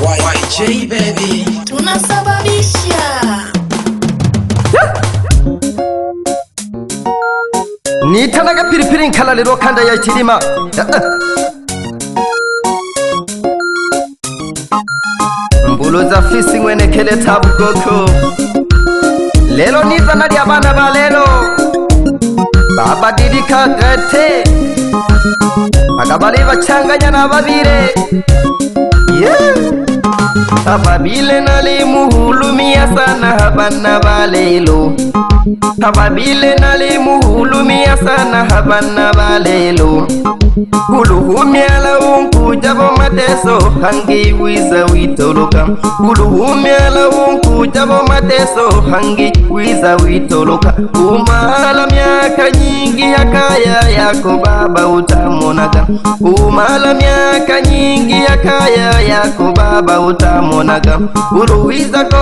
YJ baby tunasababisha nitanaga piripiri nkala lero kanda ya chilima mbulu za fisi ngwene kele tabu goko lelo nizana lya bana ba lelo baba didika gate agabali bachanganya na babire ababile nali muhulumia sana habana ba lelo ababile nali muhulumia sana habana ba lelo Huluhumiala unku jabo mateso hangi wiza witoloka Huluhumiala unku jabo mateso hangi wiza witoloka Umala miaka nyingi hakaya yako baba utamonaga Umala miaka nyingi hakaya yako baba utamonaga Uruwiza ko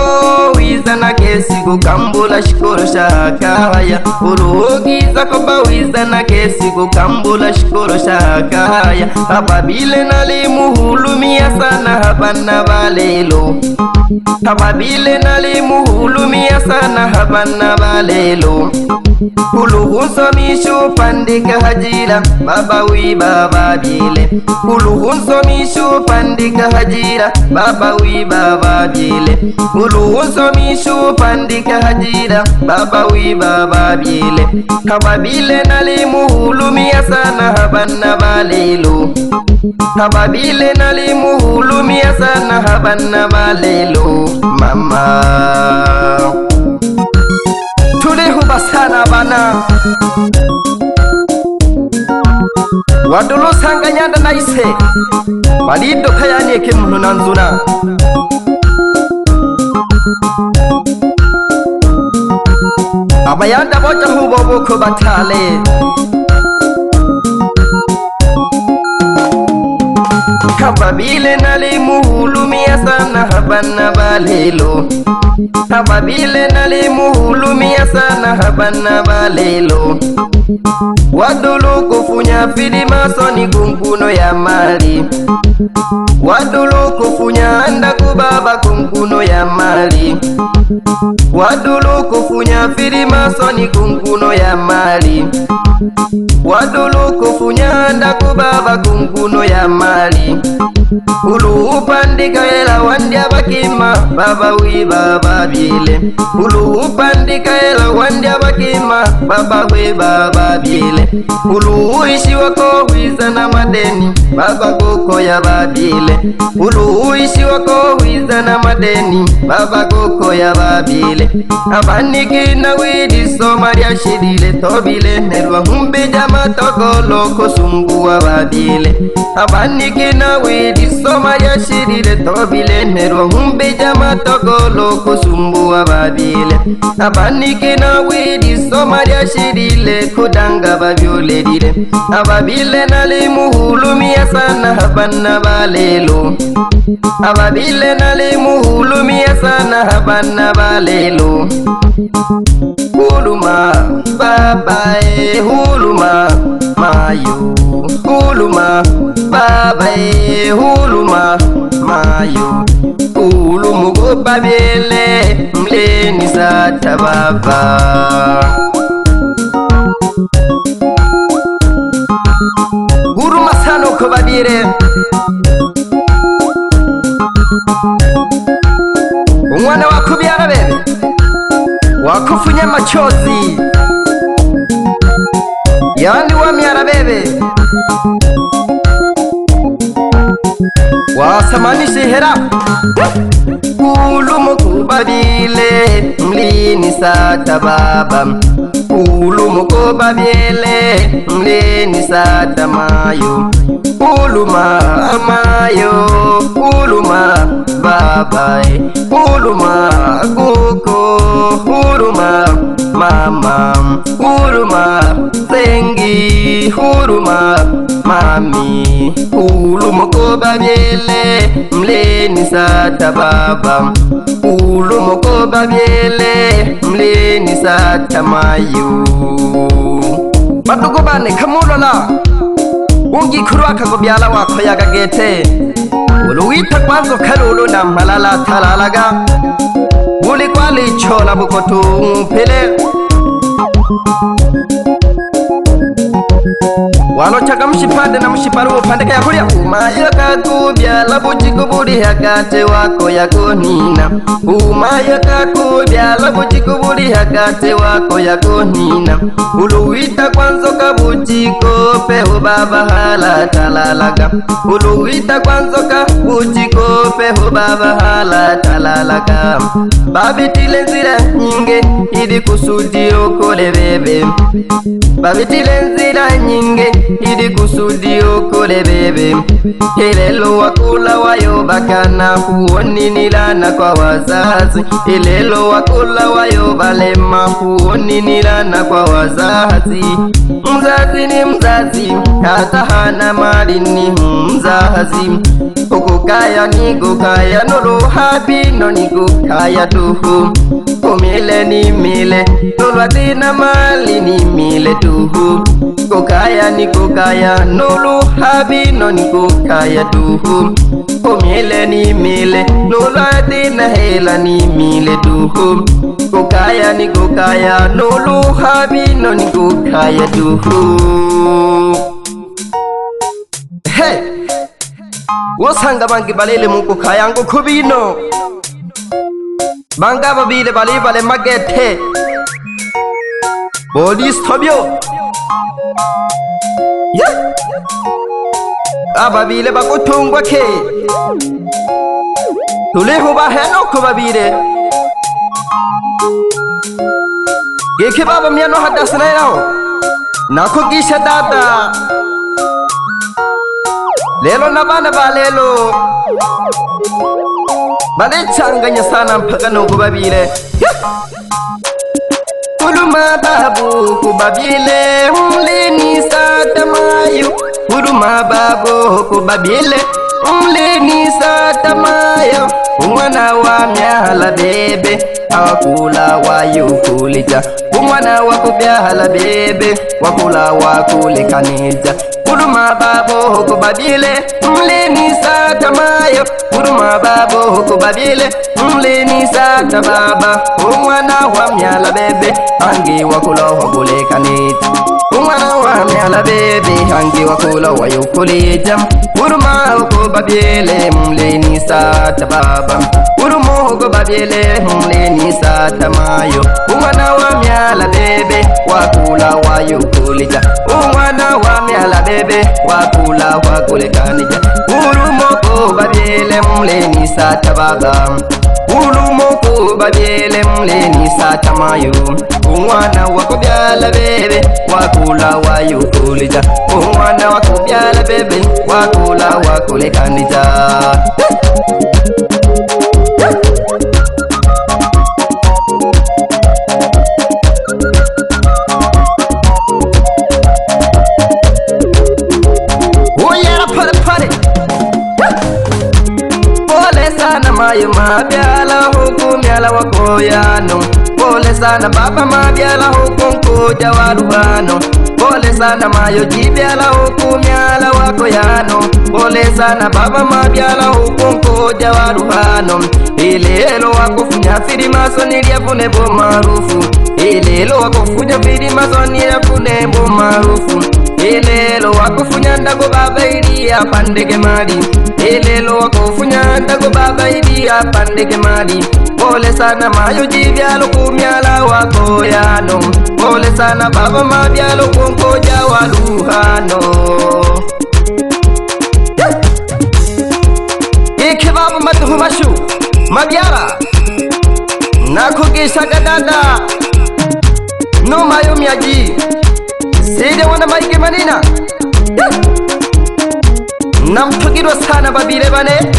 wiza na kesi kukambula shikoro shakaya Urugiza ko bawiza na kesi kukambula shikoro shakaya Ababile nali muhulumia sana habana ba lelo Ababile nali muhulumia sana habana ba lelo Huluhunso mishu pandika hajira baba wi baba bile Huluhunso mishu pandika hajira baba wi baba bile Huluhunso mishu pandika hajira baba wi baba bile Ababile nali muhulumia sana habana ba lelo Ababile nali muhulumia sana habana ba lelo mama Tulihuba sana bana Wadulu sanganyanda naise Balido kayani kimuno nanzuna Abayanda boja hubo boko batale Ababile nali muhulumia sana habana ba lelo Ababile nali muhulumia sana habana ba lelo Wadulu kufunya fidi masoni kunkuno ya mali Wadulu kufunya anda kubaba kunkuno ya mali Wadulu kufunya fidi masoni kunkuno ya mali Wadulu kufunya anda kubaba kunkuno ya mali Ulu upandika ela wandia bakima baba wi baba bile Ulu upandika ela wandia bakima baba wi baba bile Ulu uishi wako wiza na madeni baba koko ya babile Ulu uishi wako wiza na madeni baba koko ya babile Abaniki na widi somaria shidile tobile Nerwa humbi jama toko loko sumbu wa babile Abaniki na widi somaria shidile tobile Nerwa humbi jama toko loko sumbu wa babile Abaniki na widi somaria shidile kudanga babiole dile Ababile nali muhulumia sana habana ba lelo Ababile nali muhulumia sana habana ba lelo Huluma baba huluma mayo Huluma baba huluma mayo Hulumu go babele mleni sata baba Huruma sana uko babire Umwana wakubyara bebe Wakufunya machozi Yani wamyara bebe Wasamanishe hera Hulumu kubabile mlini sata baba Hulumu kubabile mlini sata mayo Huluma mayo Huluma babae Huluma kuko Huluma mama Huluma zengi Huluma mami Hulumu kubabile mleni sata baba Hulumu kubabile mleni sata mayo Badugo bane kamulola Ungi kuruaka kubyala wako yaga gete Uluita kwanzo kalulu na malala talalaga Uli kwali chola bukotu pele Walo chaka mshipande na mshiparu upande kaya kulia Umaya kakubya labuji kuburi hakate wako yako nina Umaya kakubya labuji kuburi hakate wako yako nina Uluita kwanzo kabuji kope hubaba hala talalaga Uluita kwanzo kabuji kope hubaba hala talalaga Babitile nzira nyinge idi kusudio kole bebe Babitile nzira nyinge idi kusudio kole bebe Ilelo wakula wayo bakana huoni nilana kwa wazazi Ilelo wakula wayo balema huoni nilana kwa wazazi Mzazi ni mzazi hata hana mali ni mzazi Ukukaya ni kukaya nulu habino ni kukaya tuhu Kumile ni mile nulu atina mali ni mile tuhu Kukaya ni kukaya nulu habino ni kukaya tuhu Kumile ni mile nulu atina hela ni mile tuhu Kukaya ni kukaya nulu habino ni kukaya tuhu Hey! Wosanga bangi balele muku kayango kubino Banga babile bale magete Bodi stobyo Yeah Ababile bakutungwa ke Tuleho baheno kubabile Geke baba miano hadasna yao Nako gisha dada Lelo na bana balelo Bale changanya sana mpaka no kubabile Kuluma babu kubabile Mleni satamayo Kuluma babu kubabile Mleni satamayo Umwana wa myala bebe Wakula wa yukulija Umwana wa kubyala bebe Wakula wa kulikanija Kuruma babo kubabile Mleni satamayo Kuruma babo kubabile Mleni satababa Umwana wa myala bebe Angi wakula wa kulikanija Umwana wa myala bebe Angi wakula wa yukulija Kuruma kubabile Mleni satababa Kuruma kubabile Mleni satamayo Umwana wa myala bebe Wakula wa yukulija Umwana wa myala bebe Wakula wa kulikanija Urumoko babyele mleni satababa Urumoko babyele mleni satamayo Umwana wa kubyala bebe Wakula wa yukulija Umwana wa kubyala bebe Wakula wa kulikanija Mayo mabyala huku myala wakoyano Pole sana baba mabyala huku nkuja waruhano Pole sana mayo jibyala huku myala wakoyano Pole sana baba mabyala huku nkuja waruhano Ilelo wakufunya firimaso niliyafune bo marufu Ilelo wakufunya firimaso niliyafune bo marufu Ilelo wakufunya ndago baba iliya pandeke mali Ilelo wakufunya ndago baba iliya pandeke mali Pole sana mayo jibyalo kumyala wakoyano Pole sana baba mabyalo kunkoja waluhano Ike baba matuhu mashu mabyara Nakugisha gadada No mayo miyaji Side wana maike manina Namtugirwa sana babile bane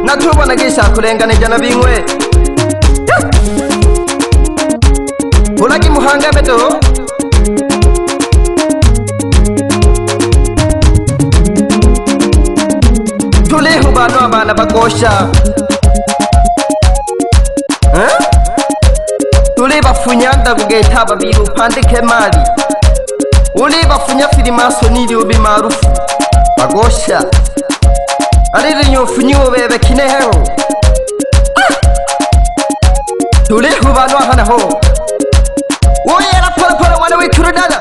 Natuwa nagisha kulengane jana bingwe Ulagi muhanga beto Tulehu bano abana bakosha Tule bafunyanda kugeta babiru pandike mali Ule bafunya filimaso nili ubi marufu Bagosha Ari nyofunyo bebe kineho Tule hubano hana ho Oyera pole pole wana wikuru dada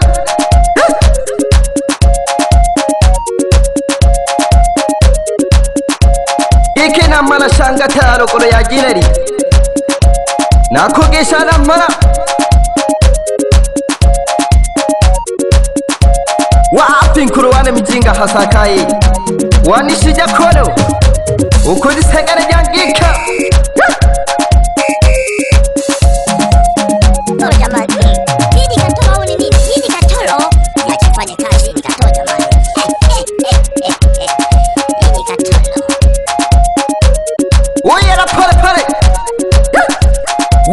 Ike na mana shanga taro kono ya gineri Nakugesha na mana Wapi nkuru wane mjinga hasakai Wanishija kono Ukudi segare jangika Toro jamani, hii ni katoro au ni nini? Hii ni katoro ya kifanya kazi, ni katoro jamani. Hii ni katoro. Oyera pole pole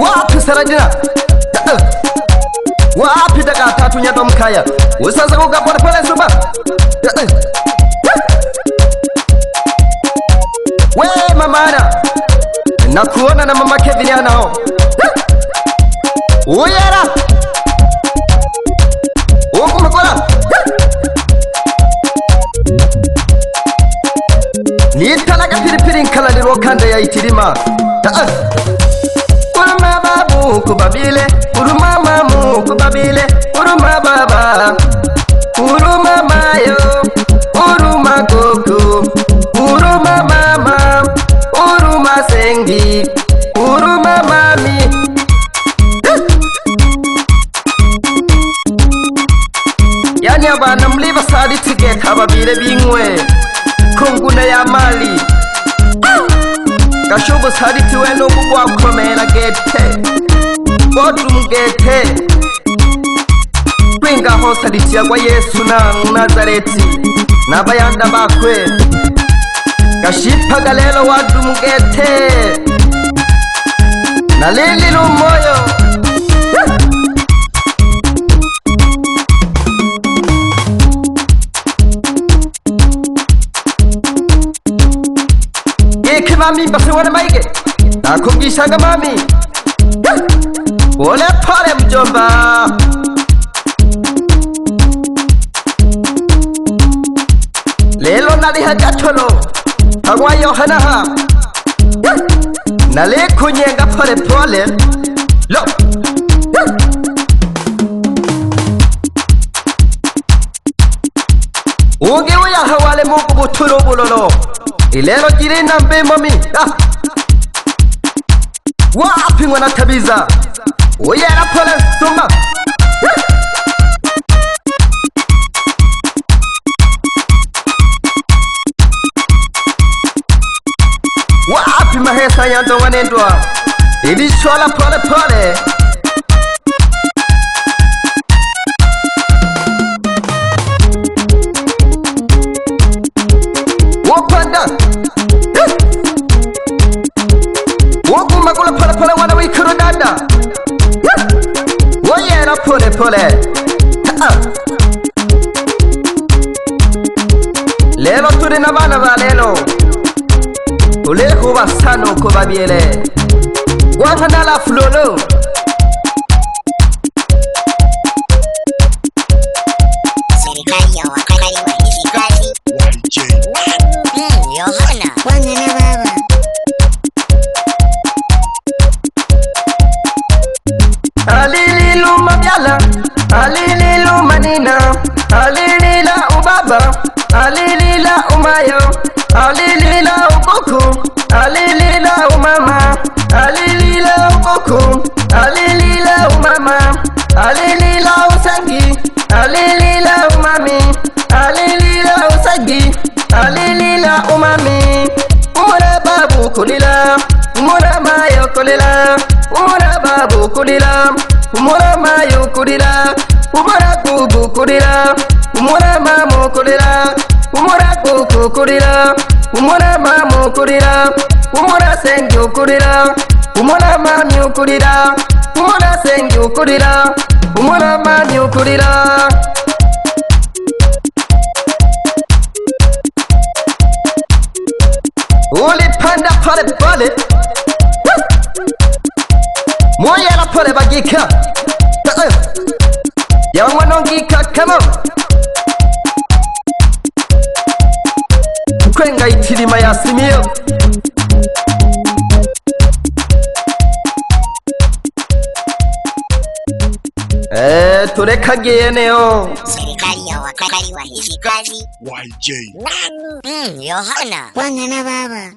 Wapi sarajina Wapi daga tatu nyato mkaya Usaza kuka pole pole suba We mamana Nakuona na mama Kevin ya nao Oyera Oku mkola Nitanaga piripiri nkala ni rokanda ya itirima Uruma babu kubabile Uruma mamu kubabile Uruma baba Uruma mayo Uruma koko Uruma mama Uruma sengi Uruma mami Yani abana mliva sadi tigeka babile bingwe Kunguna ya mali Kashubu sadi tiweno kubwa kumela gete Bodrum gete Kwinga ho sadi tia kwa Yesu na Nazareti Nabayanda bakwe Kashipa galelo wadrum gete Na lili lumoyo Ike mami basi wane maige Nakubishanga mami Ole pale mjomba Lelo naliha jatolo Hagwa yohanaha Nale kunyenga pale pole Lo Uge uya hawale mungu buturo bulolo Ilelo jirina mbe mami Wapi mwana tabiza Oyera pole sumba Wapi mahesa yanto wanendwa Ili shola pole pole Wopanda Woku magula pole pole wana wikuru dada Oyera pole pole Lelo turi na bana ba lelo Ule kuba sano kuba biele Wangana la flolo Serikali ya wakala wa hizi kazi. Yohana. Wangana baba. Alililu mabyala Alililu manina Alilila ubaba Alilila umayo Alilila ukoko Alilila umama Alilila ukoko Alilila umama Alilila usangi Alilila umami Alilila usangi Alilila umami Umura babu kulila Umura mayo kulila Umura babu kulila Umura mayo kulila Umura kubu kulila Umura mamu kulila Umura kuku kulila Umura mamu kulila Umura sengi kulila Umura mami kulila Umura sengi kulila Umura mami kulila Ulipanda pale pale Moya la pale bagika Ya mwanongika come on Kwenga Itilima ya Simio. Turekagiye neo. Serikali ya wakali wa hizi kazi YJ Yohana Wangana baba